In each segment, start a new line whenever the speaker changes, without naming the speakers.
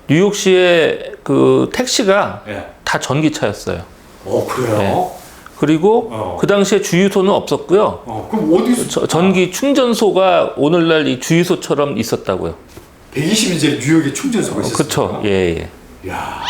뉴욕시의 그 택시가
예.
다 전기차였어요.
그래요?
네. 그리고 그 당시에 주유소는 없었고요.
그럼 어디서?
전기 충전소가 오늘날 이 주유소처럼 있었다고요.
120년 전에 뉴욕에 충전소가 있었어요.
그렇죠. 예.
야.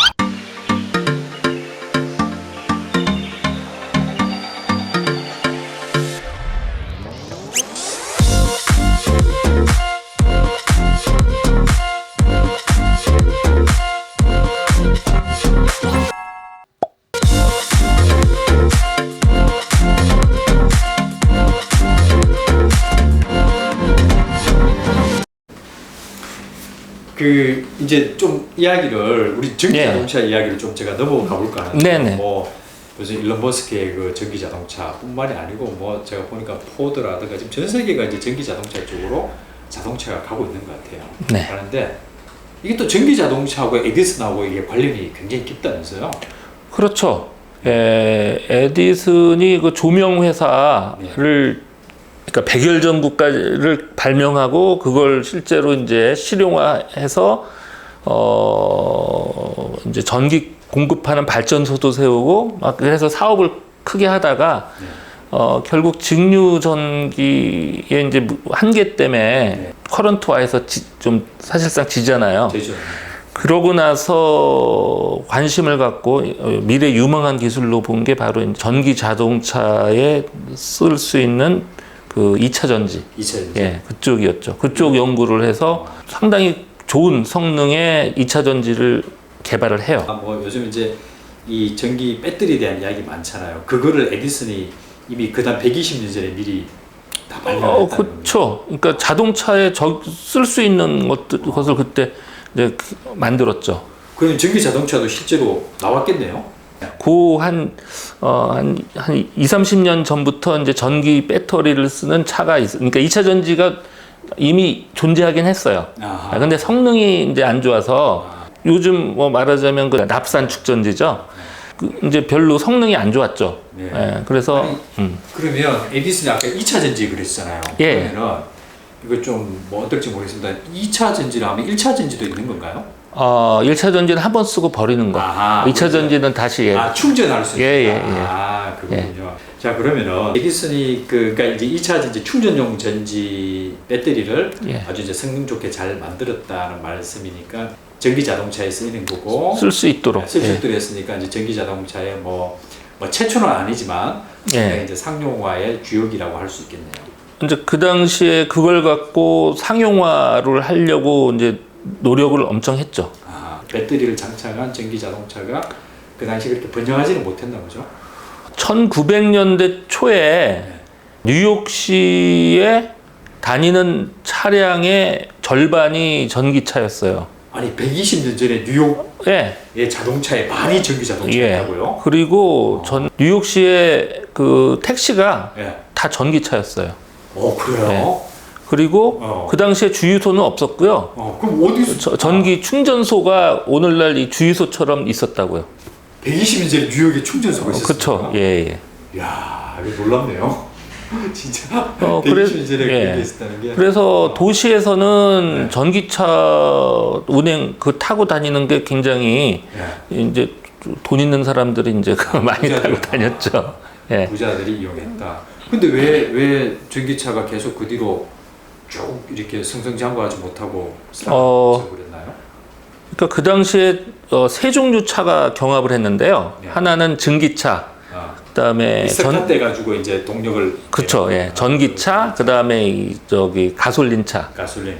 이제 좀 이야기를 우리 전기 자동차 이야기를 좀 제가 넘어가 볼까 하는데
네네.
요즘 일론 머스크의 그 전기 자동차뿐만이 아니고 제가 보니까 포드라든가 지금 전 세계가 이제 전기 자동차 쪽으로 자동차가 가고 있는 것 같아요.
네.
그런데 이게 또 전기 자동차하고 에디슨하고 이게 관련이 굉장히 깊다면서요?
그렇죠. 에디슨이 그 조명 회사를 그러니까 백열 전구를 발명하고 그걸 실제로 이제 실용화해서 이제 전기 공급하는 발전소도 세우고 막 그래서 사업을 크게 하다가 결국 직류 전기의 이제 한계 때문에 커런트화해서 좀 사실상 지잖아요.
되죠.
그러고 나서 관심을 갖고 미래 유망한 기술로 본 게 바로 전기 자동차에 쓸 수 있는 그 2차 전지.
2차 전지.
예, 그쪽이었죠. 그쪽 연구를 해서 상당히 좋은 성능의 2차 전지를 개발을 해요.
요즘 이제 이 전기 배터리에 대한 이야기 많잖아요. 그거를 에디슨이 이미 그다음 120년 전에 미리 다 발명했다는 거죠.
그렇죠. 그러니까 자동차에 쓸 수 있는 것을 그때 이제 만들었죠.
그럼 전기 자동차도 실제로 나왔겠네요.
한 2, 30년 전부터 이제 전기 배터리를 쓰는 차가 그러니까 2차 전지가 이미 존재하긴 했어요. 근데 성능이 이제 안 좋아서 요즘 말하자면 그 납산 축전지죠. 이제 별로 성능이 안 좋았죠. 그래서
그러면 에디슨이 아까 2차 전지 그랬잖아요.
예.
그러면은 이거 좀 어떨지 모르겠습니다. 2차 전지를 하면 1차 전지도 있는 건가요?
1차 전지는 한 번 쓰고 버리는 거. 2차 전지는 다시
충전할 수 있다.
예.
그렇군요. 자, 그러면은 에디슨이 그러니까 이제 2차 전지 충전용 전지 배터리를 아주 이제 성능 좋게 잘 만들었다는 말씀이니까 전기 자동차에 쓰이는 거고
쓸 수 있도록
쓸 수 있도록 했으니까 이제 전기 자동차의 최초는 아니지만 이제 상용화의 주역이라고 할 수 있겠네요.
이제 그 당시에 그걸 갖고 상용화를 하려고 이제 노력을 엄청 했죠.
배터리를 장착한 전기 자동차가 그 당시 그렇게 번영하지는 못했나 보죠.
1900년대 초에 뉴욕시에 다니는 차량의 절반이 전기차였어요.
아니 120년 전에 뉴욕의 자동차에 많이 전기 자동차였다고요?
그리고 뉴욕시의 그 택시가 다 전기차였어요.
그래요?
그리고 그 당시에 주유소는 없었고요.
그럼 어디서?
전기 충전소가 오늘날 이 주유소처럼 있었다고요.
120년 전에 뉴욕에 충전소가 있었어요.
그렇죠. 예.
이야, 이거 놀랍네요. 진짜 120년 전에 그게 있었다는 게.
그래서 도시에서는 전기차 운행 타고 다니는 게 굉장히 이제 돈 있는 사람들이 이제 많이 타고 다녔죠.
부자들이 이용했다. 근데 왜 전기차가 계속 그 뒤로 쭉 이렇게 승승장구하지 못하고 그랬나요?
그러니까 그 당시에 세 종류 차가 경합을 했는데요. 하나는 증기차, 그다음에
스타트 가지고 이제 동력을
그렇죠. 전기차, 그다음에 가솔린차.
가솔린.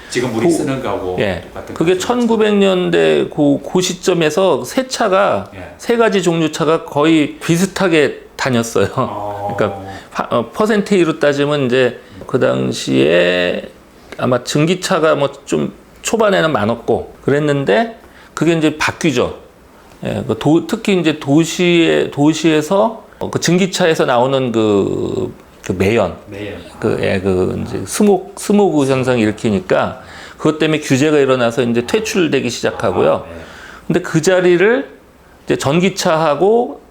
지금 우리 쓰는 거하고 똑같은.
그게 1900년대 그 시점에서 세 차가 세 가지 종류 차가 거의 비슷하게 다녔어요. 그러니까 퍼센테이로 따지면 이제 그 당시에 아마 증기차가 좀 초반에는 많았고 그랬는데 그게 이제 바뀌죠. 특히 이제 도시에서 그 증기차에서 나오는 그 매연, 이제 스모그 현상을 일으키니까 그것 때문에 규제가 일어나서 이제 퇴출되기 시작하고요. 근데 그 자리를 이제 전기차하고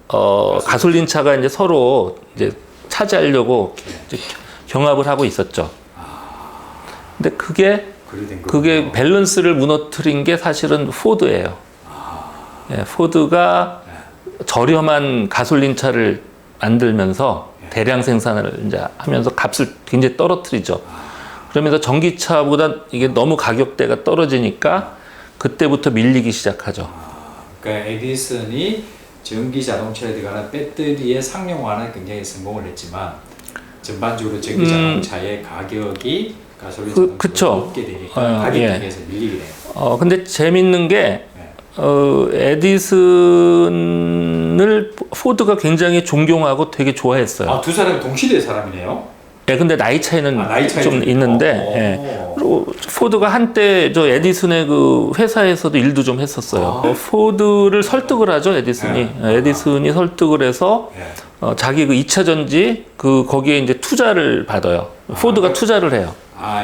가솔린차가 이제 서로 이제 차지하려고 이제 경합을 하고 있었죠. 근데 그게 그게 밸런스를 무너뜨린 게 사실은 포드예요. 예, 포드가 저렴한 가솔린 차를 만들면서 대량 생산을 이제 하면서 값을 굉장히 떨어뜨리죠. 그러면서 전기차보다 이게 너무 가격대가 떨어지니까 그때부터 밀리기 시작하죠.
그러니까 에디슨이 전기 자동차에 들어가는 배터리의 상용화는 굉장히 성공을 했지만 전반적으로 전기 자동차의 가격이 가솔린 자동차보다 높게 되니까 가격 단계에서 밀리게 돼요.
근데 재밌는 게 에디슨을 포드가 굉장히 존경하고 되게 좋아했어요.
아, 두 사람이 동시대 사람이네요.
예, 근데 나이 차이는
나이
좀 있는데, 예. 그리고 포드가 한때 저 에디슨의 그 회사에서도 일도 좀 했었어요. 포드를 설득을 하죠, 에디슨이. 에디슨이 설득을 해서 자기 그 2차 전지 거기에 이제 투자를 받아요. 포드가 투자를 해요.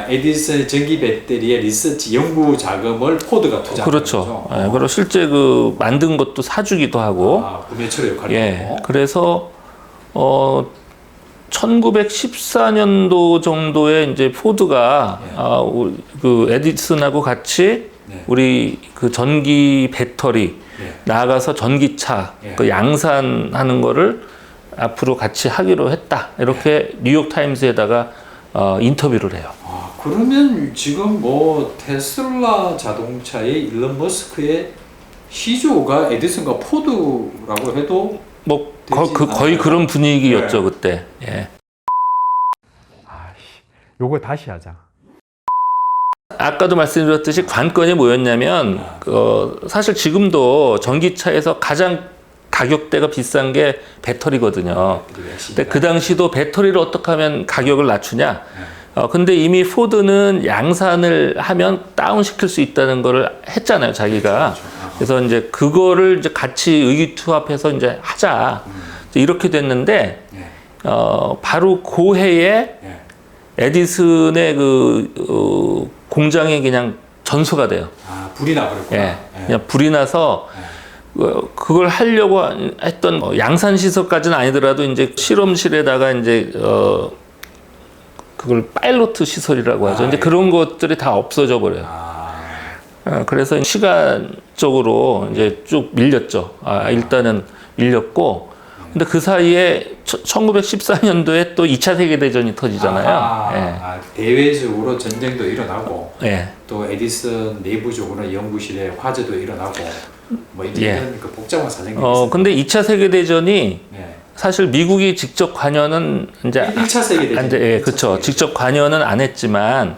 에디슨 전기 배터리의 리서치 연구 자금을 포드가 투자하는
그렇죠. 예, 그리고 실제 그 만든 것도 사주기도 하고.
구매처의 역할을
예.
하고.
그래서 1914년도 정도에 이제 포드가 그 에디슨하고 같이 우리 그 전기 배터리 나아가서 전기차 그 양산하는 거를 앞으로 같이 하기로 했다. 이렇게 뉴욕 타임스에다가 인터뷰를 해요.
그러면 지금 뭐 테슬라 자동차의 일론 머스크의 시조가 에디슨과 포드라고 해도
뭐 거의 그런 분위기였죠 그때. 예.
요거 다시 하자.
아까도 말씀드렸듯이 관건이 뭐였냐면 사실 지금도 전기차에서 가장 가격대가 비싼 게 배터리거든요. 근데 그 당시도 배터리를 어떻게 하면 가격을 낮추냐? 근데 이미 포드는 양산을 하면 다운 시킬 수 있다는 걸 했잖아요, 자기가. 그래서 이제 그거를 이제 같이 의기투합해서 이제 하자. 이렇게 됐는데, 바로 그 해에 에디슨의 공장에 그냥 전소가 돼요.
불이 나버렸구나.
예. 그냥 불이 나서 그걸 하려고 했던 양산 시설까지는 아니더라도 이제 실험실에다가 이제 그걸 파일로트 시설이라고 하죠. 이제 그런 것들이 다 없어져 버려요. 그래서 시간적으로 이제 쭉 밀렸죠. 일단은 밀렸고, 근데 그 사이에 1914년도에 또 2차 세계대전이 터지잖아요.
대외적으로 전쟁도 일어나고,
예.
또 에디슨 내부적으로 연구실에 화재도 일어나고, 뭐 이런 그 복잡한 사정이 있습니다.
근데 2차 세계대전이 사실 미국이 직접 관여는 이제
1차 세계대전.
예, 그렇죠. 직접 관여는 안 했지만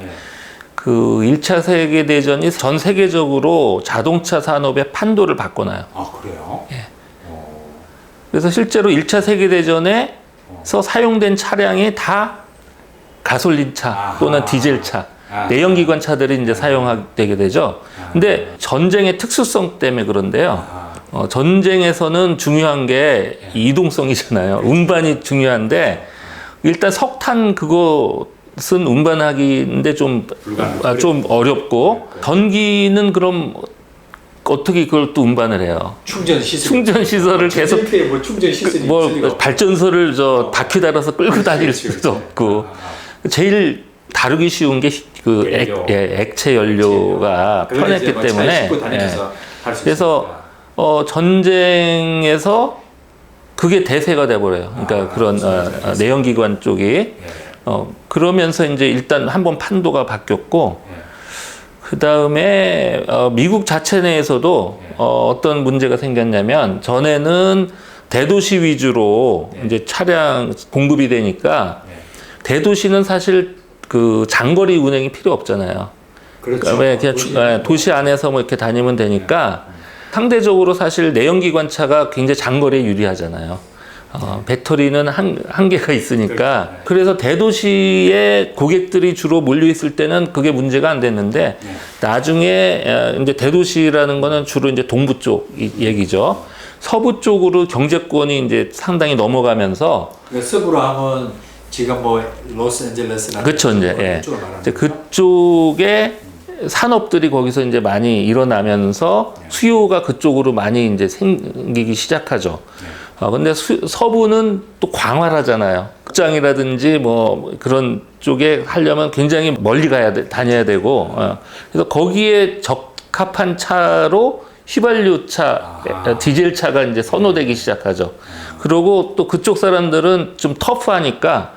그 1차 세계대전이 전 세계적으로 자동차 산업의 판도를 바꿔놔요.
그래요?
예. 그래서 실제로 1차 세계대전에서 사용된 차량이 다 가솔린차 또는 디젤차, 내연기관 차들이 이제 사용되게 되죠. 근데 전쟁의 특수성 때문에 그런데요. 전쟁에서는 중요한 게 이동성이잖아요. 운반이 중요한데 일단 석탄 그것은 운반하기인데 좀 어렵고 전기는 그럼 어떻게 그걸 또 운반을 해요?
충전
시설을 계속
뭐 충전 시설이
발전소를 바퀴 달아서 끌고 다닐 수도 없고 제일 다루기 쉬운 게 그 액체 연료가 편했기 때문에 그래서 전쟁에서 그게 대세가 돼버려요. 그러니까 그런 내연기관 쪽이 그러면서 이제 일단 한번 판도가 바뀌었고 그 다음에 미국 자체 내에서도 어떤 문제가 생겼냐면 전에는 대도시 위주로 이제 차량 공급이 되니까 대도시는 사실 그 장거리 운행이 필요 없잖아요.
그렇죠.
그냥 도시 안에서 뭐 이렇게 다니면 되니까 상대적으로 사실 내연기관차가 굉장히 장거리에 유리하잖아요. 배터리는 한계가 있으니까. 그래서 대도시에 고객들이 주로 몰려 있을 때는 그게 문제가 안 됐는데 나중에 이제 대도시라는 거는 주로 이제 동부 쪽 얘기죠. 서부 쪽으로 경제권이 이제 상당히 넘어가면서
서부로 하면 지금 뭐 로스앤젤레스나
그렇죠. 이제 그쪽에 산업들이 거기서 이제 많이 일어나면서 수요가 그쪽으로 많이 이제 생기기 시작하죠. 근데 서부는 또 광활하잖아요. 목장이라든지 뭐 그런 쪽에 하려면 굉장히 멀리 다녀야 되고, 그래서 거기에 적합한 차로 휘발유차, 디젤 차가 이제 선호되기 시작하죠. 그리고 또 그쪽 사람들은 좀 터프하니까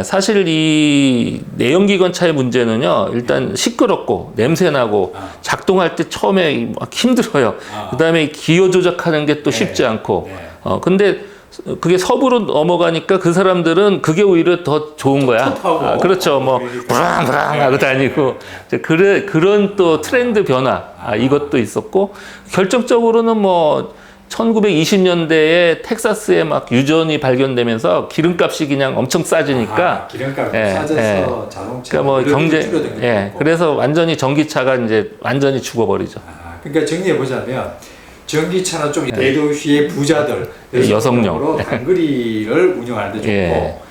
사실 이 내연기관 차의 문제는요, 일단 시끄럽고 냄새나고 작동할 때 처음에 막 힘들어요. 그다음에 기어 조작하는 게 또 쉽지 않고, 근데 그게 서부로 넘어가니까 그 사람들은 그게 오히려 더 좋은 거야. 그렇죠. 뭐 브랑브랑 하고 다니고, 그런 또 트렌드 변화, 이것도 있었고, 결정적으로는 뭐 1920년대에 텍사스에 막 유전이 발견되면서 기름값이 그냥 엄청 싸지니까,
기름값이 싸져서 자동차
그러니까 뭐 경제, 그래서 완전히 전기차가 이제 완전히 죽어버리죠.
그러니까 정리해 보자면, 전기차는 좀 대도시의 부자들,
여성용
단거리를 운영하는 데 좋고,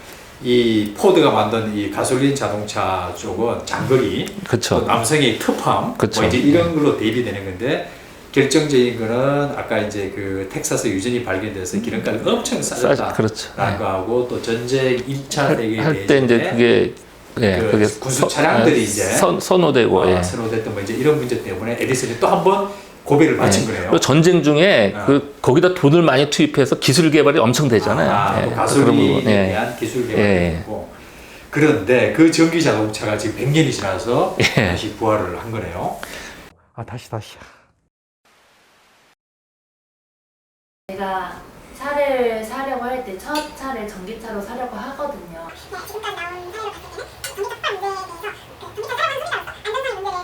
이 포드가 만든 이 가솔린 자동차 쪽은 장거리,
그쵸.
또 남성의 특팜, 뭐 이제 이런 걸로 대비되는 건데, 결정적인 거는 아까 이제 그 텍사스 유전이 발견돼서 기름값이 엄청 싸졌다라는
그렇죠.
거하고, 또 전쟁 2차 세계
할 때 이제 그게
그게 군수 차량들이 이제
선호되고,
선호됐던 뭐 이제 이런 문제 때문에 에디슨이 또 한 번 고백을 마친 거네요.
전쟁 중에 거기다 돈을 많이 투입해서 기술 개발이 엄청 되잖아요.
또 가솔린에 대한 기술 개발이 있고. 그런데 그 전기 자동차가 지금 100년이 지나서 다시 부활을 한 거네요.
다시.
제가 차를 사려고 할 때 첫 차를 전기차로 사려고 하거든요.
지금까지 나온 사례로 봤을 때는 전기차 문제에 대해서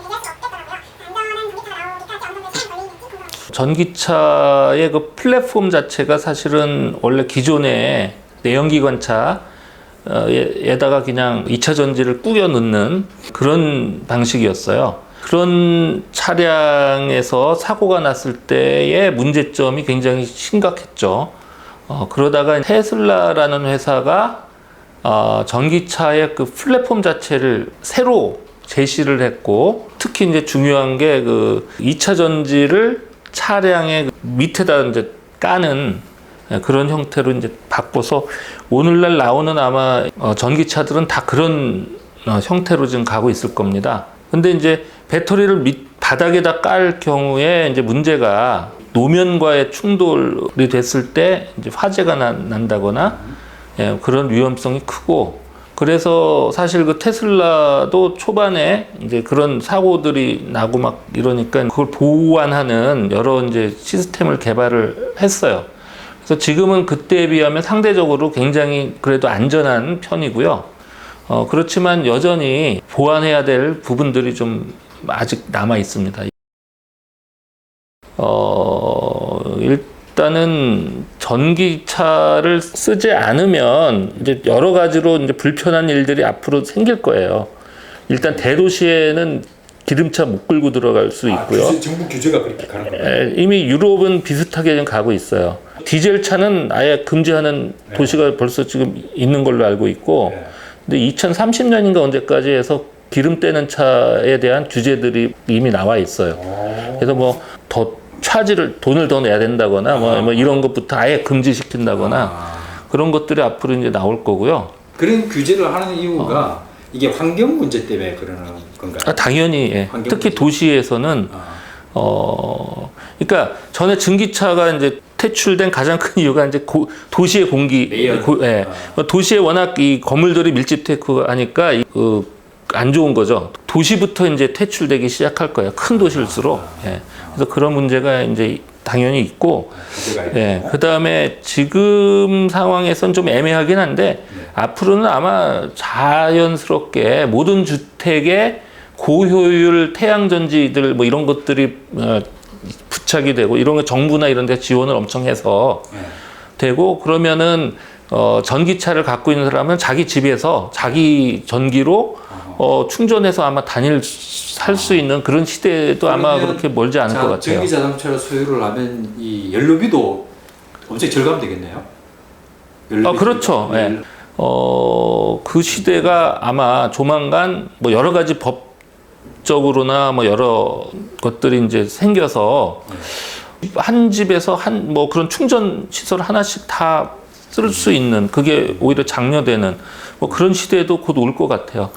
안전한 전기차가 나오기까지 어느 정도 시간이 걸리는지 궁금합니다.
전기차의 그 플랫폼 자체가 사실은 원래 기존의 내연기관차 에다가 그냥 2차 전지를 꾸겨 넣는 그런 방식이었어요. 그런 차량에서 사고가 났을 때의 문제점이 굉장히 심각했죠. 그러다가 테슬라라는 회사가 전기차의 그 플랫폼 자체를 새로 제시를 했고, 특히 이제 중요한 게 그 2차 전지를 차량의 밑에다 이제 까는 그런 형태로 이제 바꿔서 오늘날 나오는 아마 전기차들은 다 그런 형태로 지금 가고 있을 겁니다. 근데 이제 배터리를 바닥에다 깔 경우에 이제 문제가 노면과의 충돌이 됐을 때 이제 화재가 난다거나 그런 위험성이 크고, 그래서 사실 그 테슬라도 초반에 이제 그런 사고들이 나고 막 이러니까 그걸 보완하는 여러 이제 시스템을 개발을 했어요. 그래서 지금은 그때에 비하면 상대적으로 굉장히 그래도 안전한 편이고요. 그렇지만 여전히 보완해야 될 부분들이 좀 아직 남아 있습니다. 일단은 전기차를 쓰지 않으면 이제 여러 가지로 이제 불편한 일들이 앞으로 생길 거예요. 일단 대도시에는 기름차 못 끌고 들어갈 수 있고요.
정부 규제가 그렇게 가는 거예요?
이미 유럽은 비슷하게 좀 가고 있어요. 디젤 차는 아예 금지하는 도시가 벌써 지금 있는 걸로 알고 있고, 근데 2030년인가 언제까지 해서 기름 떼는 차에 대한 규제들이 이미 나와 있어요. 그래서 뭐 더 돈을 더 내야 된다거나 뭐 이런 것부터 아예 금지시킨다거나 그런 것들이 앞으로 이제 나올 거고요.
그런 규제를 하는 이유가 이게 환경 문제 때문에 그러는 건가요?
당연히 특히 도시에서는 그러니까 전에 전기차가 이제 퇴출된 가장 큰 이유가 이제 도시의 공기, 도시에 워낙 이 건물들이 밀집돼 있고 하니까 안 좋은 거죠. 도시부터 이제 퇴출되기 시작할 거예요. 큰 도시일수록. 그래서 그런 문제가 이제 당연히 있고, 그 다음에 지금 상황에선 좀 애매하긴 한데, 앞으로는 아마 자연스럽게 모든 주택에 고효율 태양전지들 뭐 이런 것들이 부착이 되고, 이런 거 정부나 이런 데 지원을 엄청 해서 되고, 그러면은 전기차를 갖고 있는 사람은 자기 집에서 자기 전기로 충전해서 아마 살 수 있는 그런 시대도 아마 그렇게 멀지 않을 것 같아요.
전기 자동차를 소유를 하면 이 연료비도 엄청 절감되겠네요.
그렇죠. 그 시대가 아마 조만간 뭐 여러 가지 법적으로나 뭐 여러 것들이 이제 생겨서 한 집에서 뭐 그런 충전 시설 하나씩 다 쓸 수 있는 그게 오히려 장려되는 뭐 그런 시대도 곧 올 것 같아요.